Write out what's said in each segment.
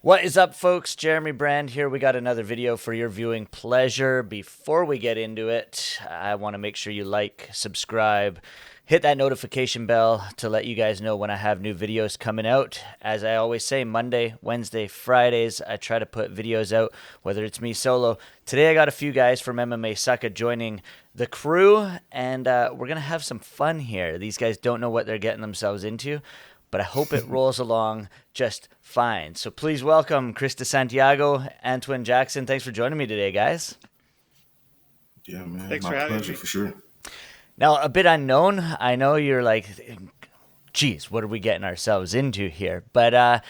What is up, folks? Jeremy Brand here. We got another video for your viewing pleasure. Before we get into it, I want to make sure you like, subscribe, hit that notification bell to let you guys know when I have new videos coming out. As I always say, Monday, Wednesday, Fridays, I try to put videos out, whether it's me solo. Today, I got a few guys from MMASucka joining the crew, and we're going to have some fun here. These guys don't know what they're getting themselves into, but I hope it rolls along just fine. So please welcome Chris DeSantiago, Antwyn Jackson. Thanks for joining me today, guys. Yeah, man. Thanks My for having pleasure, me. for sure. Now, a bit unknown. I know you're like, geez, what are we getting ourselves into here? But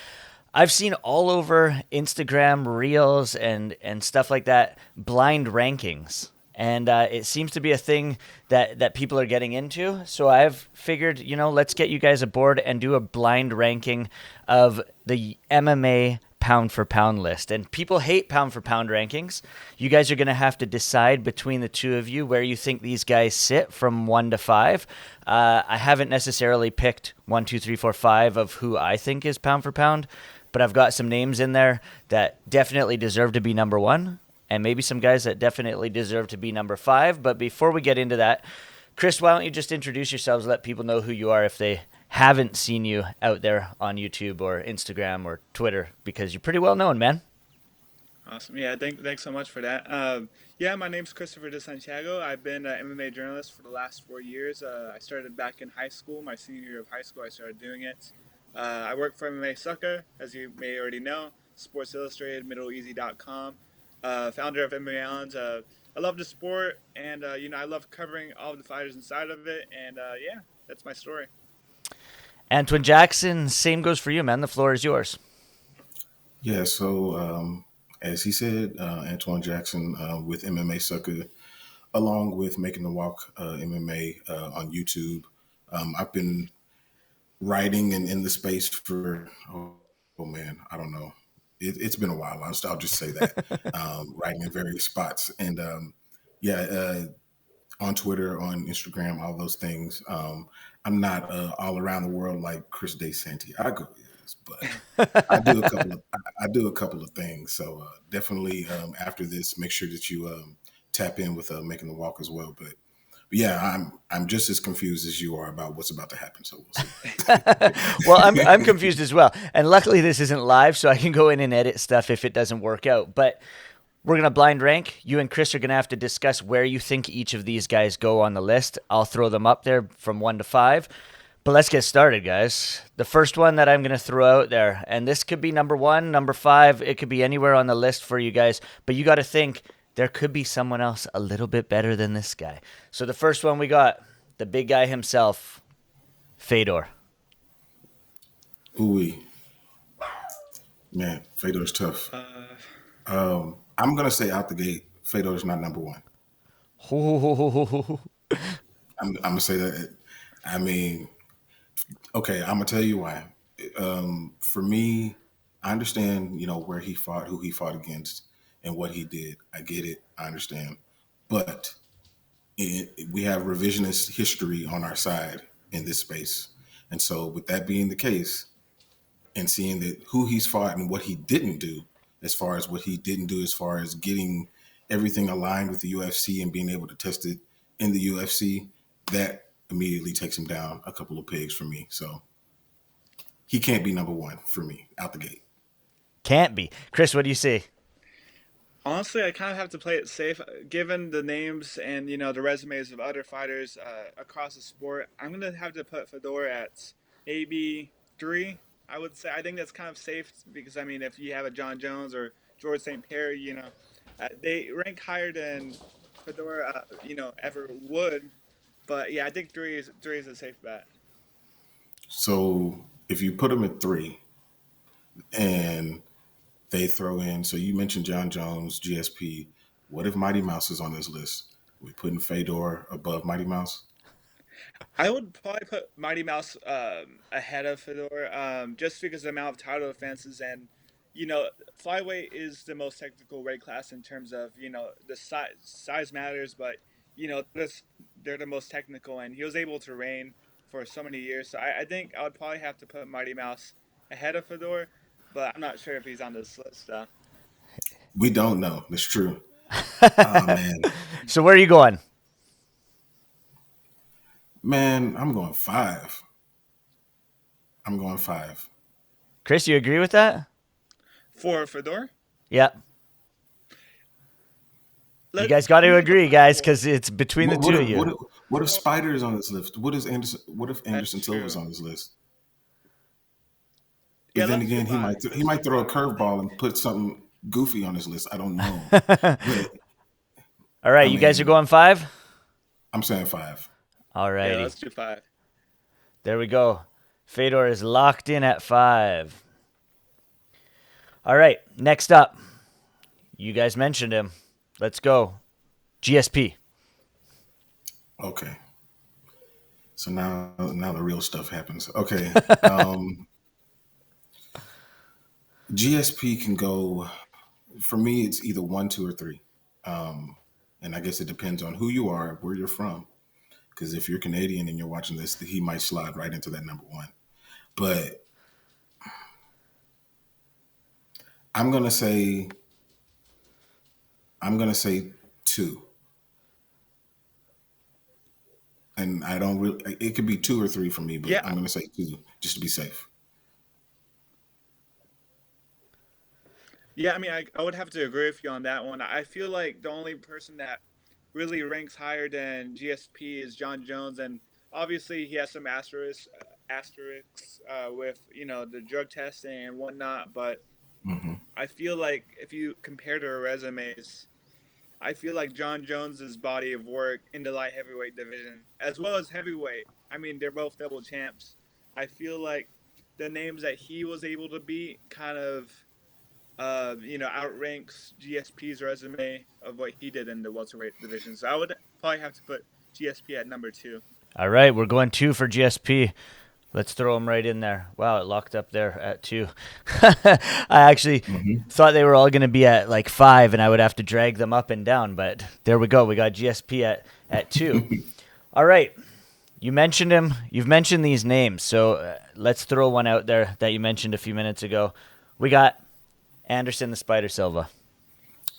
I've seen all over Instagram reels and stuff like that, blind rankings. And it seems to be a thing that people are getting into. So I've figured, let's get you guys aboard and do a blind ranking of the MMA pound for pound list. And people hate pound for pound rankings. You guys are going to have to decide between the two of you where you think these guys sit from 1 to 5. I haven't necessarily picked 1, 2, 3, 4, 5 of who I think is pound for pound, but I've got some names in there that definitely deserve to be number 1, and maybe some guys that definitely deserve to be number 5. But before we get into that, Chris, why don't you just introduce yourselves, let people know who you are if they haven't seen you out there on YouTube or Instagram or Twitter, because you're pretty well known, man. Awesome. Yeah, thanks so much for that. Yeah, my name's Christopher DeSantiago. I've been an MMA journalist for the last 4 years. I started back in high school. My senior year of high school, I started doing it. I work for MMASucka, as you may already know, Sports Illustrated, MiddleEasy.com, founder of MMA Islands. I love the sport, and I love covering all of the fighters inside of it. And yeah, that's my story. Antwyn Jackson, same goes for you, man. The floor is yours. Yeah, so as he said, Antwyn Jackson with MMA Sucker, along with Making the Walk MMA on YouTube. I've been writing and in the space for, oh man, I don't know. It's been a while. I'll just say that. Writing in various spots. And yeah, on Twitter, on Instagram, all those things. I'm not all around the world like Chris DeSantiago is, but I do a couple of things. So definitely after this, make sure that you tap in with Making the Walk as well. But yeah, I'm just as confused as you are about what's about to happen. So we'll see. Well, I'm confused as well. And luckily this isn't live, so I can go in and edit stuff if it doesn't work out. But we're going to blind rank. You and Chris are going to have to discuss where you think each of these guys go on the list. I'll throw them up there from 1 to 5. But let's get started, guys. The first one that I'm going to throw out there, and this could be number 1, number 5. It could be anywhere on the list for you guys. But you got to think there could be someone else a little bit better than this guy. So the first one we got, the big guy himself, Fedor. Ooh, man, Fedor's tough. I'm gonna say out the gate, Fedor's not number 1. I'm gonna say that. I mean, okay, I'm gonna tell you why. For me, I understand, where he fought, who he fought against, and what he did. I get it. I understand, but we have revisionist history on our side in this space, and so with that being the case, and seeing that who he's fought and what he didn't do, as far as getting everything aligned with the UFC and being able to test it in the UFC, that immediately takes him down a couple of pegs for me. So he can't be number 1 for me out the gate. Can't be. Chris, what do you see? Honestly, I kind of have to play it safe, given the names and the resumes of other fighters across the sport. I'm gonna have to put Fedor at maybe 3. I would say I think that's kind of safe because I mean, if you have a John Jones or George St. Pierre, they rank higher than Fedor, ever would. But yeah, I think three is a safe bet. So if you put him at 3 and they throw in, so you mentioned John Jones, GSP. What if Mighty Mouse is on this list? We putting Fedor above Mighty Mouse? I would probably put Mighty Mouse ahead of Fedor, just because of the amount of title defenses and flyweight is the most technical weight class in terms of the size matters, but they're the most technical, and he was able to reign for so many years. So I think I would probably have to put Mighty Mouse ahead of Fedor, but I'm not sure if he's on this list though. We don't know. That's true. Oh man, So where are you going? man, I'm going five. I'm going five. Chris, you agree with that? For Fedor, Yeah. You let guys got I'm to gonna put agree, five guys, four. because it's between the What two if of you. Four. Spider is on this list? What is Anderson? What if That's Anderson Silva's true. on this list? Yeah, But then let's do again, five. he Let's do might throw a five. I think. curveball and put something goofy on his list. I don't know, but All right, I you guys are mean, going five? I'm saying five. All Yeah, righty. let's do five. There we go. Fedor is locked in at five. All right, next up. You guys mentioned him. Let's go. GSP. Okay. So now the real stuff happens. Okay. GSP can go for me. It's either one, two, or three. And I guess it depends on who you are, where you're from. Because if you're Canadian and you're watching this, he might slide right into that number one. But I'm gonna say I'm gonna say two. And I don't really. It could be two or three for me, but Yeah, I'm gonna say two just to be safe. yeah. I mean, I would have to agree with you on that one. I feel like the only person that really ranks higher than GSP is John Jones, and obviously he has some asterisks with the drug testing and whatnot. But Hmm. I feel like if you compare their resumes, I feel like John Jones's body of work in the light heavyweight division, as well as heavyweight. I mean, they're both double champs. I feel like the names that he was able to beat kind of outranks GSP's resume of what he did in the welterweight division. So I would probably have to put GSP at number two. All right, we're going two for GSP. Let's throw him right in there. Wow, it locked up there at two. I actually Hmm. thought they were all going to be at like five, and I would have to drag them up and down. But there we go. We got GSP at two. All right. You mentioned him. You've mentioned these names. So let's throw one out there that you mentioned a few minutes ago. We got Anderson the Spider Silva.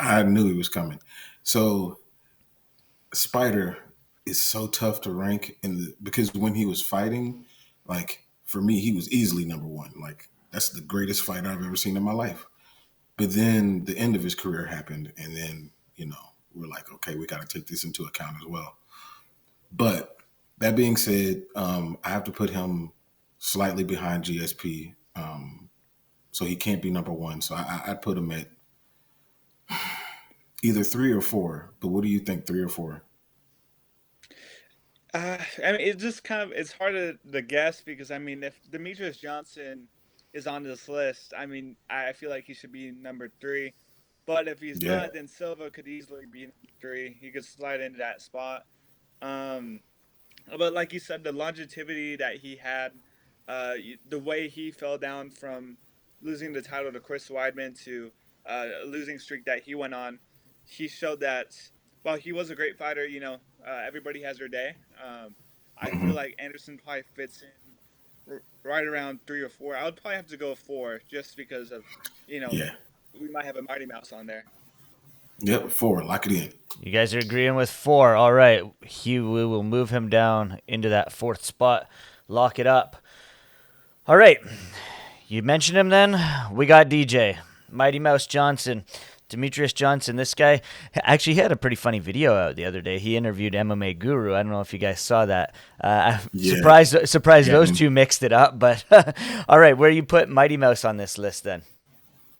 I knew he was coming. So Spider is so tough to rank because when he was fighting, like for me, he was easily number one. Like that's the greatest fighter I've ever seen in my life. But then the end of his career happened, and then we're like, okay, we got to take this into account as well. But that being said, I have to put him slightly behind GSP, so he can't be number one. So I put him at either three or four. But what do you think, three or four? I mean, it's just kind of it's hard to guess because I mean, if Demetrius Johnson is on this list, I mean, I feel like he should be number three. But if he's Yeah. not, then Silva could easily be number three. He could slide into that spot. Um, but like you said, the longevity that he had, the way he fell down from losing the title to Chris Weidman to a losing streak that he went on, he showed that while he was a great fighter, everybody has their day. I feel Hmm. like Anderson probably fits in right around three or four. I would probably have to go four just because of, you know, Yeah. we might have a Mighty Mouse on there. Yep. Four. Lock it in. You guys are agreeing with four. All right. We will move him down into that fourth spot. Lock it up. All right. You mentioned him then. We got DJ. Mighty Mouse Johnson. Demetrius Johnson. This guy actually he had a pretty funny video out the other day. He interviewed MMA Guru. I don't know if you guys saw that. I'm Yeah. surprised Yeah. those two mixed it up. But all right, where you put Mighty Mouse on this list then?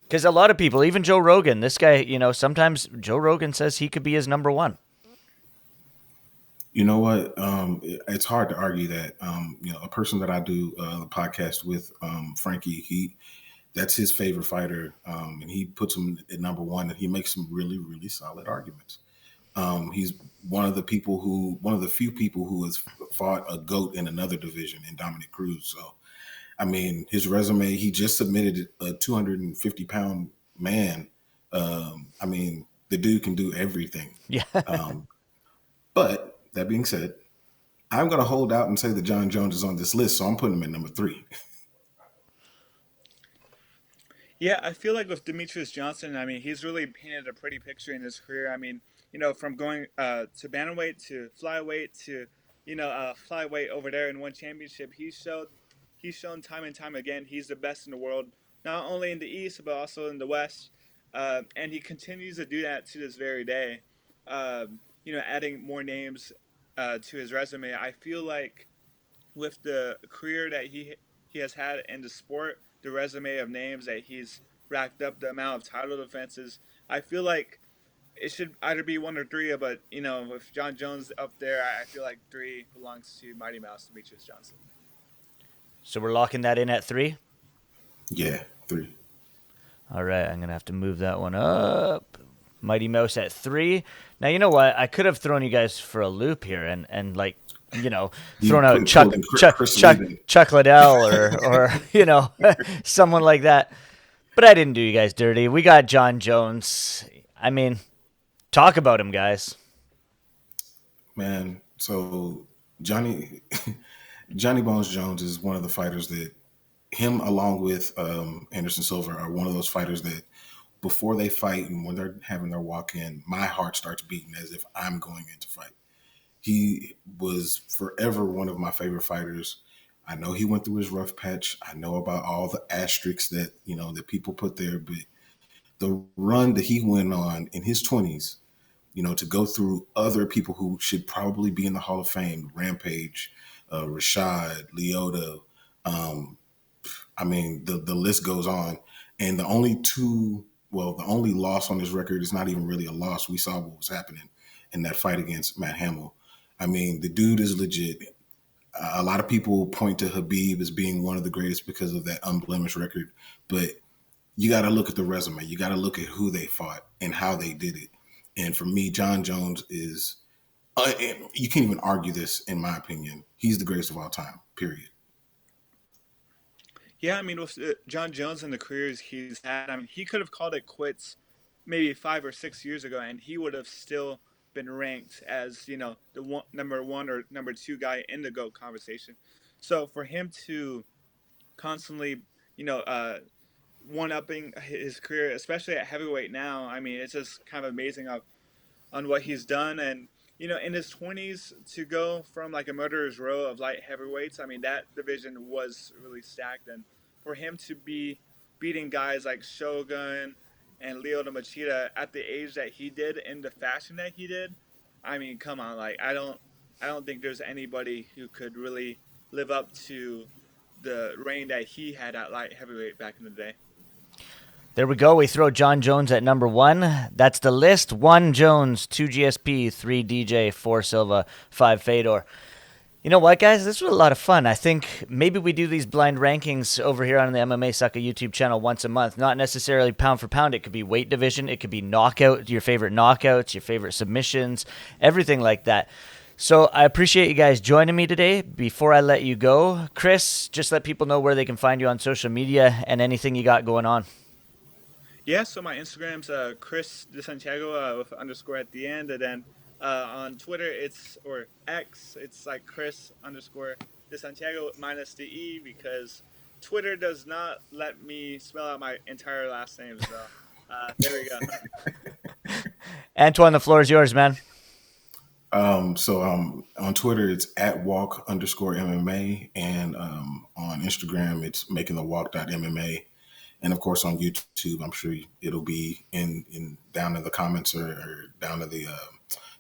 Because a lot of people, even Joe Rogan, this guy, sometimes Joe Rogan says he could be his number one. You know what? It's hard to argue that. A person that I do the podcast with, Frankie, that's his favorite fighter, and he puts him at number one, and he makes some really, really solid arguments. He's one of the few people who has fought a goat in another division in Dominic Cruz. So, I mean, his resume, he just submitted a 250-pound man. I mean, the dude can do everything. Yeah. Um, but that being said, I'm going to hold out and say that John Jones is on this list, so I'm putting him at number three. Yeah, I feel like with Demetrius Johnson, I mean, he's really painted a pretty picture in his career. I mean, from going to bantamweight to flyweight to flyweight over there in one championship, he's shown time and time again he's the best in the world, not only in the East but also in the West, and he continues to do that to this very day. Adding more names to his resume, I feel like with the career that he has had in the sport, the resume of names that he's racked up, the amount of title defenses, I feel like it should either be one or three. But with John Jones up there, I feel like three belongs to Mighty Mouse Demetrius Johnson. So we're locking that in at 3? Yeah, 3. All right, I'm going to have to move that one up. Mighty Mouse at 3. Now, you know what? I could have thrown you guys for a loop here and like, You thrown out pulled in Chris Lieben. Chuck Liddell or someone like that. But I didn't do you guys dirty. We got John Jones. I mean, talk about him, guys. Man, so Johnny Johnny Bones Jones is one of the fighters that him along with Anderson Silva are one of those fighters that before they fight and when they're having their walk in, my heart starts beating as if I'm going in to fight. He was forever one of my favorite fighters. I know he went through his rough patch. I know about all the asterisks that that people put there, but the run that he went on in his 20s, to go through other people who should probably be in the Hall of Fame, Rampage, Rashad, Lyoto, um, I mean, the list goes on. And the only loss on his record is not even really a loss. We saw what was happening in that fight against Matt Hamill. I mean, the dude is legit. A lot of people point to Habib as being one of the greatest because of that unblemished record, but you got to look at the resume. You got to look at who they fought and how they did it. And for me, John Jones is, you can't even argue this, in my opinion. He's the greatest of all time, period. Yeah, I mean, with John Jones and the careers he's had, I mean, he could have called it quits maybe 5 or 6 years ago, and he would have still been ranked as the number one or number two guy in the GOAT conversation. So for him to constantly, you know, uh, one upping his career, especially at heavyweight now, I mean, it's just kind of amazing on what he's done. And in his 20s to go from like a murderer's row of light heavyweights, I mean, that division was really stacked. And for him to be beating guys like Shogun and Lyoto Machida at the age that he did in the fashion that he did, I mean, come on, like I don't think there's anybody who could really live up to the reign that he had at light heavyweight back in the day. There we go. We throw John Jones at number 1. That's the list. 1 Jones, 2 GSP, 3 DJ, 4 Silva, 5 Fedor. You know what, guys? This was a lot of fun. I think maybe we do these blind rankings over here on the MMASucka YouTube channel once a month. Not necessarily pound for pound. It could be weight division. It could be knockout, your favorite knockouts, your favorite submissions, everything like that. So I appreciate you guys joining me today. Before I let you go, Chris, just let people know where they can find you on social media and anything you got going on. Yeah, so my Instagram's Chris DeSantiago with underscore at the end, and then on Twitter or X, it's like Chris underscore DeSantiago minus the E because Twitter does not let me spell out my entire last name. So there we go. Antwyn, the floor is yours, man. So on Twitter, it's at walk underscore MMA. And on Instagram, it's making the walk.mma. And of course, on YouTube, I'm sure it'll be in down in the comments or down in the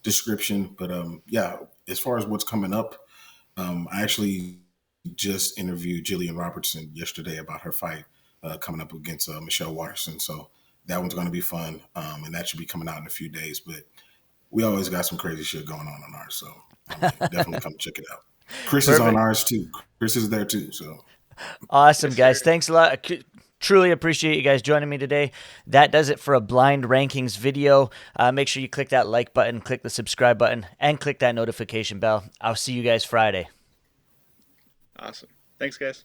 description. But yeah, as far as what's coming up, I actually just interviewed Jillian Robertson yesterday about her fight coming up against Michelle Watterson. So that one's going to be fun, and that should be coming out in a few days. But we always got some crazy shit going on ours, so I mean, definitely come check it out. Chris Perfect. is on ours too. Chris is there too. So awesome, guys. Thanks a lot. Truly appreciate you guys joining me today. That does it for a blind rankings video. Make sure you click that like button, click the subscribe button, and click that notification bell. I'll see you guys Friday. Awesome. Thanks, guys.